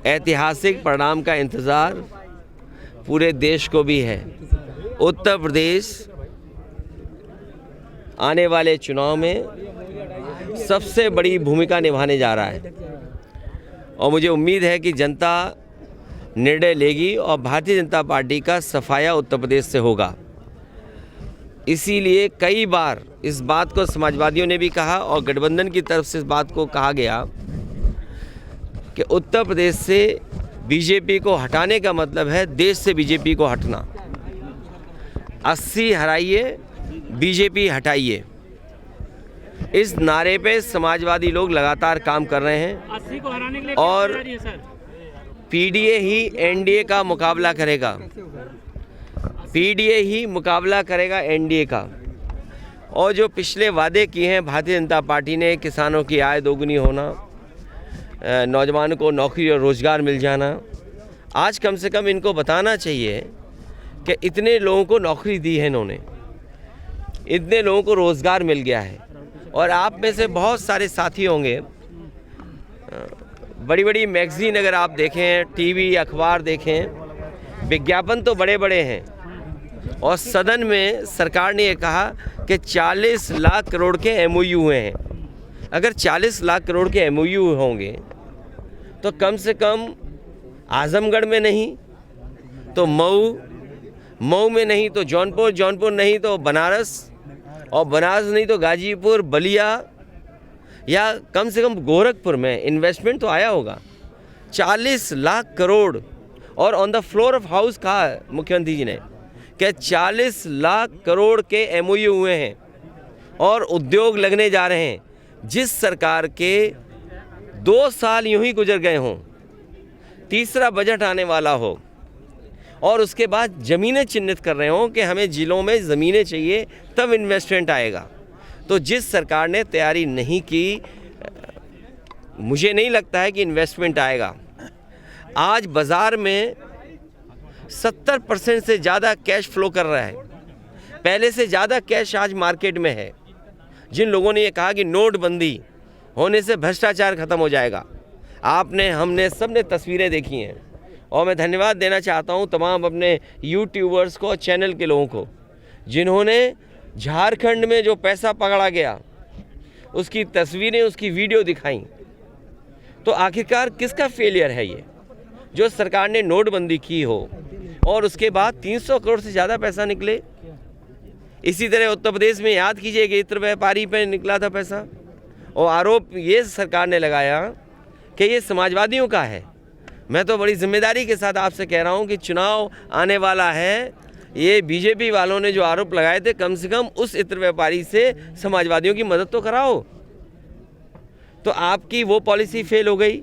ऐतिहासिक परिणाम का इंतज़ार पूरे देश को भी है। उत्तर प्रदेश आने वाले चुनाव में सबसे बड़ी भूमिका निभाने जा रहा है और मुझे उम्मीद है कि जनता निर्णय लेगी और भारतीय जनता पार्टी का सफाया उत्तर प्रदेश से होगा। इसीलिए कई बार इस बात को समाजवादियों ने भी कहा और गठबंधन की तरफ से इस बात को कहा गया कि उत्तर प्रदेश से बीजेपी को हटाने का मतलब है देश से बीजेपी को हटना। 80 हराइए, बीजेपी हटाइए, इस नारे पे समाजवादी लोग लगातार काम कर रहे हैं 80 को हराने के लिए और पीडीए ही एनडीए का मुकाबला करेगा। पीडीए ही मुकाबला करेगा एनडीए का। और जो पिछले वादे किए हैं भारतीय जनता पार्टी ने, किसानों की आय दोगुनी होना, नौजवानों को नौकरी और रोज़गार मिल जाना, आज कम से कम इनको बताना चाहिए कि इतने लोगों को नौकरी दी है इन्होंने, इतने लोगों को रोज़गार मिल गया है। और आप में से बहुत सारे साथी होंगे, बड़ी बड़ी मैगज़ीन अगर आप देखें, टीवी अखबार देखें, विज्ञापन तो बड़े बड़े हैं और सदन में सरकार ने ये कहा कि 40 लाख करोड़ के एमओयू हुए हैं। अगर 40 लाख करोड़ के एमओयू होंगे तो कम से कम आजमगढ़ में नहीं तो मऊ में नहीं तो जौनपुर नहीं तो बनारस, और बनारस नहीं तो गाजीपुर, बलिया या कम से कम गोरखपुर में इन्वेस्टमेंट तो आया होगा। 40 लाख करोड़। और on the floor of house कहा मुख्यमंत्री जी ने कि 40 लाख करोड़ के एमओयू हुए हैं और उद्योग लगने जा रहे हैं। जिस सरकार के 2 साल यूं ही गुजर गए हों, तीसरा बजट आने वाला हो और उसके बाद ज़मीनें चिन्हित कर रहे हों कि हमें ज़िलों में ज़मीनें चाहिए तब इन्वेस्टमेंट आएगा, तो जिस सरकार ने तैयारी नहीं की, मुझे नहीं लगता है कि इन्वेस्टमेंट आएगा। आज बाज़ार में 70% से ज़्यादा कैश फ्लो कर रहा है। पहले से ज़्यादा कैश आज मार्केट में है। जिन लोगों ने ये कहा कि नोटबंदी होने से भ्रष्टाचार खत्म हो जाएगा, आपने, हमने, सब ने तस्वीरें देखी हैं। और मैं धन्यवाद देना चाहता हूं तमाम अपने यूट्यूबर्स को और चैनल के लोगों को, जिन्होंने झारखंड में जो पैसा पकड़ा गया उसकी तस्वीरें, उसकी वीडियो दिखाई। तो आखिरकार किसका फेलियर है ये? जो सरकार ने नोटबंदी की हो और उसके बाद 300 करोड़ से ज़्यादा पैसा निकले। इसी तरह उत्तर प्रदेश में याद कीजिए कि इत्र व्यापारी पे निकला था पैसा और आरोप ये सरकार ने लगाया कि ये समाजवादियों का है। मैं तो बड़ी जिम्मेदारी के साथ आपसे कह रहा हूँ कि चुनाव आने वाला है, ये बीजेपी वालों ने जो आरोप लगाए थे, कम से कम उस इत्र व्यापारी से समाजवादियों की मदद तो कराओ। तो आपकी वो पॉलिसी फेल हो गई,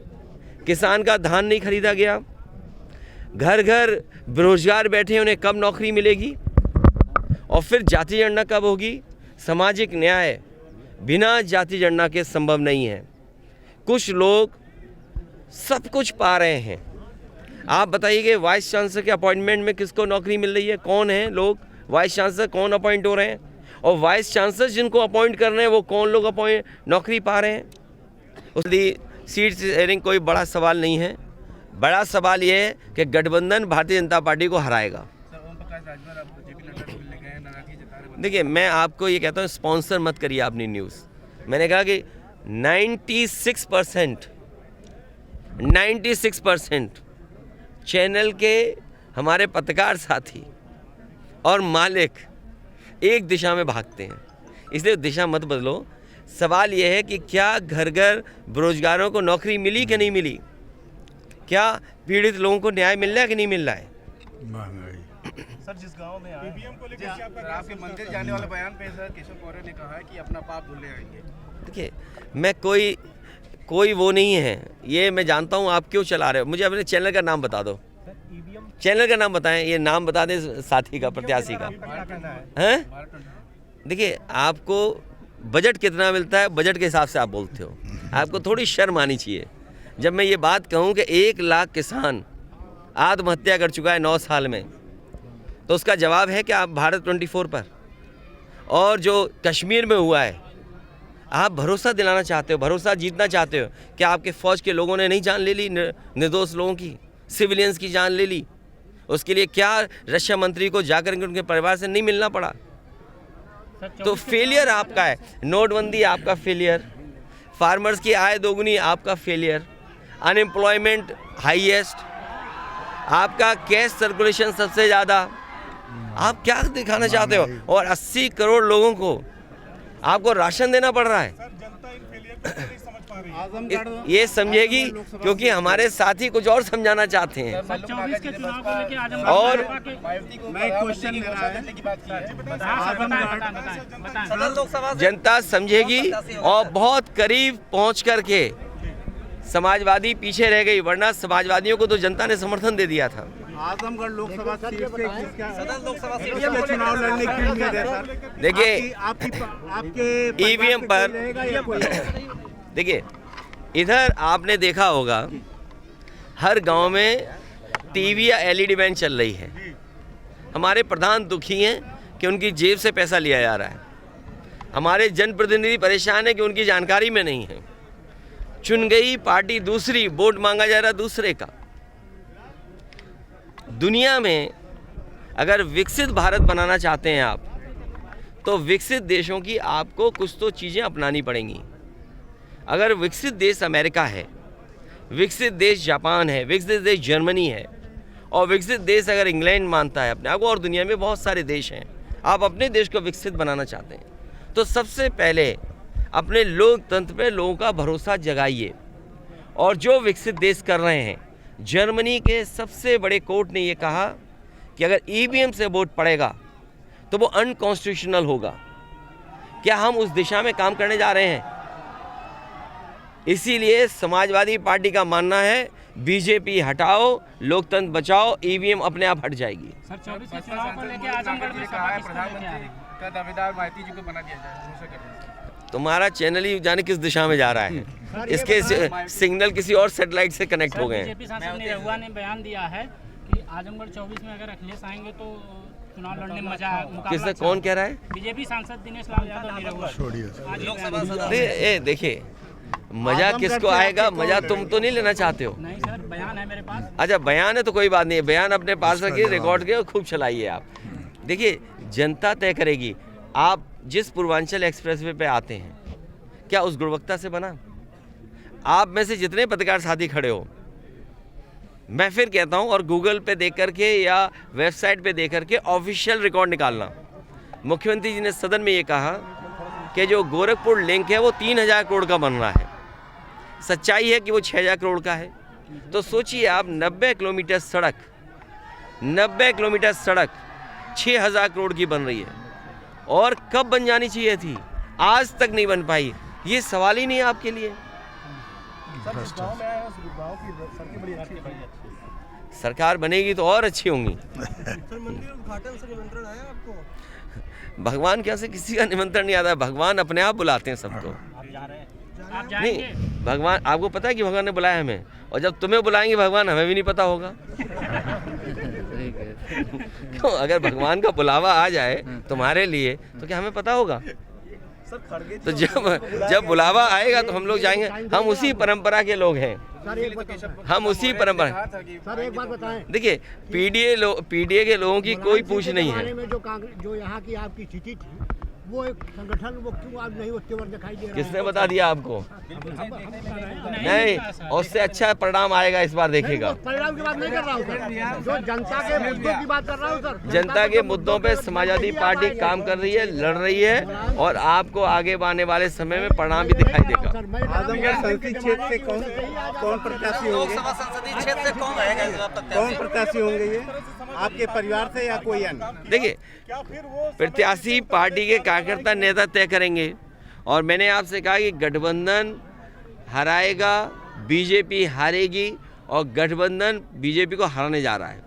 किसान का धान नहीं खरीदा गया, घर घर बेरोजगार बैठे, उन्हें कब नौकरी मिलेगी? और फिर जाति जनगणना कब होगी? सामाजिक न्याय बिना जाति जनगणना के संभव नहीं है। कुछ लोग सब कुछ पा रहे हैं। आप बताइए कि वाइस चांसलर के अपॉइंटमेंट में किसको नौकरी मिल रही है? कौन है लोग वाइस चांसलर, कौन अपॉइंट हो रहे हैं? और वाइस चांसलर जिनको अपॉइंट कर रहे हैं वो कौन लोग नौकरी पा रहे हैं? उसकी सीट शेयरिंग कोई बड़ा सवाल नहीं है। बड़ा सवाल ये है कि गठबंधन भारतीय जनता पार्टी को हराएगा। देखिए, मैं आपको ये कहता हूँ, स्पॉन्सर मत करिए अपनी न्यूज़। मैंने कहा कि 96% चैनल के हमारे पत्रकार साथी और मालिक एक दिशा में भागते हैं, इसलिए दिशा मत बदलो। सवाल यह है कि क्या घर घर बेरोजगारों को नौकरी मिली कि नहीं मिली? क्या पीड़ित लोगों को न्याय मिल रहा है कि नहीं मिल रहा है? सर, जिस गांव में ईवीएम को लेकर आपके मंदिर जाने वाले बयान पे सर केशव मौर्य ने कहा है कि अपना पाप धुले आएंगे। देखिए, मैं कोई वो नहीं है, ये मैं जानता हूँ आप क्यों चला रहे हो। मुझे अपने चैनल का नाम बता दो। चैनल का नाम बताएं, ये नाम बता दें साथी का, प्रत्याशी का। हैं? देखिए, आपको बजट कितना मिलता है, बजट के हिसाब से आप बोलते हो। आपको थोड़ी शर्म आनी चाहिए। जब मैं ये बात कहूँ कि 1 लाख किसान आत्महत्या कर चुका है 9 साल में, तो उसका जवाब है कि आप भारत 24 पर। और जो कश्मीर में हुआ है, आप भरोसा दिलाना चाहते हो, भरोसा जीतना चाहते हो। क्या आपके फ़ौज के लोगों ने नहीं जान ले ली, निर्दोष लोगों की, सिविलियंस की जान ले ली? उसके लिए क्या रक्षा मंत्री को जाकर के उनके परिवार से नहीं मिलना पड़ा? तो फेलियर आपका है। नोटबंदी आपका फेलियर, फार्मर्स की आय दोगुनी आपका फेलियर, अनएम्प्लॉयमेंट हाईएस्ट, आपका कैश सर्कुलेशन सबसे ज़्यादा। आप क्या दिखाना चाहते हो? और 80 करोड़ लोगों को आपको राशन देना पड़ रहा है। ये समझेगी क्योंकि हमारे साथी कुछ और समझाना चाहते हैं। और जनता समझेगी और बहुत करीब पहुंच करके समाजवादी पीछे रह गई, वरना समाजवादियों को तो जनता ने समर्थन दे दिया था। आजमगढ़ लोकसभा सीट से चुनाव लड़ने की उम्मीद है सर। देखिए आपके ईवीएम पर देखिए, इधर आपने देखा होगा हर गांव में टीवी या एलईडी वैन चल रही है। हमारे प्रधान दुखी हैं कि उनकी जेब से पैसा लिया जा रहा है। हमारे जनप्रतिनिधि परेशान है कि उनकी जानकारी में नहीं है। चुन गई पार्टी दूसरी, वोट मांगा जा रहा दूसरे का। दुनिया में अगर विकसित भारत बनाना चाहते हैं आप, तो विकसित देशों की आपको कुछ तो चीज़ें अपनानी पड़ेंगी। अगर विकसित देश अमेरिका है, विकसित देश जापान है, विकसित देश जर्मनी है, और विकसित देश अगर इंग्लैंड मानता है अपने आप को, और दुनिया में बहुत सारे देश हैं, आप अपने देश को विकसित बनाना चाहते हैं, तो सबसे पहले अपने लोकतंत्र पे लोगों का भरोसा जगाइए। और जो विकसित देश कर रहे हैं, जर्मनी के सबसे बड़े कोर्ट ने ये कहा कि अगर ईवीएम से वोट पड़ेगा तो वो अनकॉन्स्टिट्यूशनल होगा। क्या हम उस दिशा में काम करने जा रहे हैं? इसीलिए समाजवादी पार्टी का मानना है बीजेपी हटाओ, लोकतंत्र बचाओ, ईवीएम अपने आप हट जाएगी। सर 24 के चुनाव को लेकर आजमगढ़ में प्रधानमंत्री का दावेदार माइती जी को बना दिया जाए। तुम्हारा चैनल ही जाने किस दिशा में जा रहा है। इसके सिग्नल किसी और सैटेलाइट से कनेक्ट हो गए हैं। बीजेपी सांसद निरहुआ ने बयान दिया है कि आजमगढ़ 24 में अगर अखिलेश आएंगे तो चुनाव लड़ने में मजा मुकाबला। किसने, कौन कह रहा है? बीजेपी सांसद दिनेश लाल यादव निरहुआ। देखिए, मजा किसको आएगा? मजा तुम तो नहीं लेना चाहते हो। नहीं सर, बयान है मेरे पास। अच्छा, बयान है तो कोई बात नहीं है, बयान अपने पास रखिए, रिकॉर्ड के खूब चलाइए आप। देखिए, जनता तय करेगी। आप जिस पूर्वांचल एक्सप्रेसवे पे आते हैं, क्या उस गुणवत्ता से बना? आप में से जितने पत्रकार साथी खड़े हो, मैं फिर कहता हूं, और गूगल पे देख करके या वेबसाइट पे देख करके ऑफिशियल रिकॉर्ड निकालना। मुख्यमंत्री जी ने सदन में ये कहा कि जो गोरखपुर लिंक है वो 3000 करोड़ का बन रहा है। सच्चाई है कि वो 6000 करोड़ का है। तो सोचिए आप, 90 किलोमीटर सड़क 6000 करोड़ की बन रही है, और कब बन जानी चाहिए थी, आज तक नहीं बन पाई। ये सवाल ही नहीं है आपके लिए। सरकार बनेगी तो और अच्छी होंगी। भगवान क्या से किसी का निमंत्रण नहीं आता है, भगवान अपने आप बुलाते हैं सबको। नहीं, भगवान, आपको पता है कि भगवान ने बुलाया हमें, और जब तुम्हें बुलाएंगे भगवान, हमें भी नहीं पता होगा। क्यों? अगर भगवान का बुलावा आ जाए तुम्हारे लिए तो क्या हमें पता होगा? तो जब बुलावा आएगा तो हम लोग जाएंगे। हम उसी परंपरा के लोग हैं, हम उसी परंपरा। सर एक बात बताएं, देखिए, पीडीए के लोगों की कोई पूछ नहीं है। जो यहाँ की आपकी स्थिति थी, वो एक संगठन, वो क्यों आज नहीं वो तेवर दिखाई दे रहा है? किसने बता दिया आपको? नहीं, उससे अच्छा परिणाम आएगा इस बार, देखिएगा। परिणाम की बात नहीं कर रहा हूँ सर, जो जनता के मुद्दों की बात कर रहा हूँ सर। जनता के मुद्दों पे समाजवादी पार्टी काम कर रही है, लड़ रही है, और आपको आगे आने वाले समय में परिणाम भी दिखाई देगा। आजमगढ़ संसदीय क्षेत्र से कौन प्रत्याशी होंगे? कौन प्रत्याशी होंगे ये? आपके परिवार से या कोई अन्य? देखिए, प्रत्याशी पार्टी के कार्यकर्ता नेता तय करेंगे, और मैंने आपसे कहा कि गठबंधन हराएगा, बीजेपी हारेगी, और गठबंधन बीजेपी को हराने जा रहा है।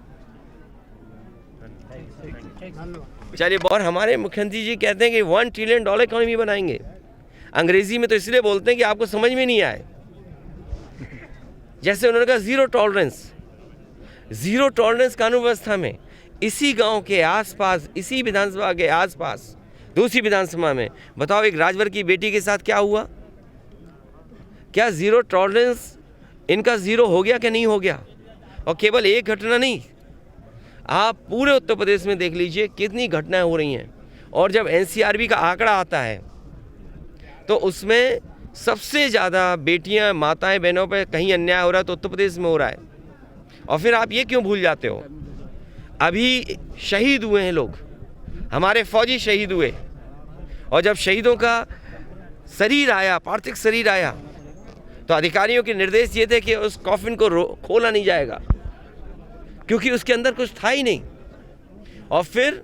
चलिए, और हमारे मुख्यमंत्री जी कहते हैं कि $1 ट्रिलियन इकोनॉमी बनाएंगे। अंग्रेजी में तो इसलिए बोलते हैं कि आपको समझ में नहीं आए। जैसे उन्होंने कहा जीरो टॉलरेंस कानून व्यवस्था में, इसी गांव के आसपास, इसी विधानसभा के आसपास दूसरी विधानसभा में। बताओ एक राजभर की बेटी के साथ क्या हुआ? क्या ज़ीरो टॉलरेंस इनका ज़ीरो हो गया कि नहीं हो गया? और केवल एक घटना नहीं, आप पूरे उत्तर प्रदेश में देख लीजिए कितनी घटनाएं हो रही हैं। और जब एनसीआरबी का आंकड़ा आता है तो उसमें सबसे ज़्यादा बेटियां, माताएं, बहनों पर कहीं अन्याय हो रहा है तो उत्तर प्रदेश में हो रहा है। और फिर आप ये क्यों भूल जाते हो? अभी शहीद हुए हैं लोग, हमारे फौजी शहीद हुए, और जब शहीदों का शरीर आया, पार्थिव शरीर आया, तो अधिकारियों के निर्देश ये थे कि उस कॉफिन को खोला नहीं जाएगा क्योंकि उसके अंदर कुछ था ही नहीं। और फिर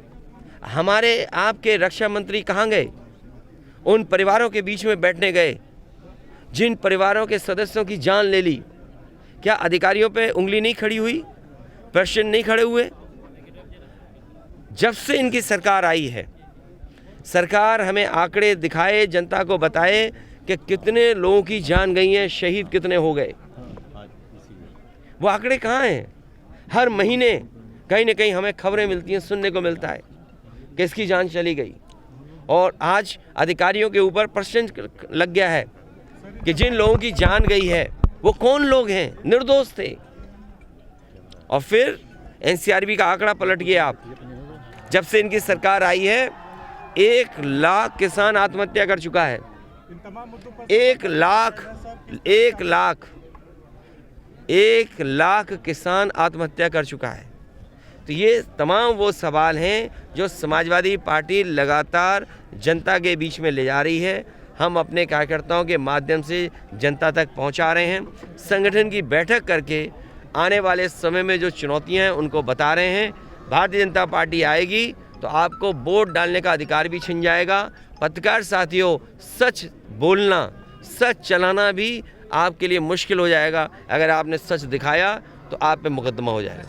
हमारे आपके रक्षा मंत्री कहाँ गए? उन परिवारों के बीच में बैठने गए जिन परिवारों के सदस्यों की जान ले ली। क्या अधिकारियों पे उंगली नहीं खड़ी हुई? प्रश्न नहीं खड़े हुए? जब से इनकी सरकार आई है, सरकार हमें आंकड़े दिखाए, जनता को बताए कि कितने लोगों की जान गई है, शहीद कितने हो गए। वो आंकड़े कहाँ हैं? हर महीने कहीं ना कहीं हमें खबरें मिलती हैं, सुनने को मिलता है कि इसकी जान चली गई। और आज अधिकारियों के ऊपर प्रश्न लग गया है कि जिन लोगों की जान गई है वो कौन लोग हैं? निर्दोष थे। और फिर एनसीआरबी का आंकड़ा पलट गया। आप जब से इनकी सरकार आई है 1 लाख किसान आत्महत्या कर चुका है। 1 लाख किसान आत्महत्या कर चुका है। तो ये तमाम वो सवाल हैं जो समाजवादी पार्टी लगातार जनता के बीच में ले जा रही है। हम अपने कार्यकर्ताओं के माध्यम से जनता तक पहुंचा रहे हैं। संगठन की बैठक करके आने वाले समय में जो चुनौतियां हैं उनको बता रहे हैं। भारतीय जनता पार्टी आएगी तो आपको वोट डालने का अधिकार भी छिन जाएगा। पत्रकार साथियों, सच बोलना, सच चलाना भी आपके लिए मुश्किल हो जाएगा। अगर आपने सच दिखाया तो आप पे मुकदमा हो जाएगा।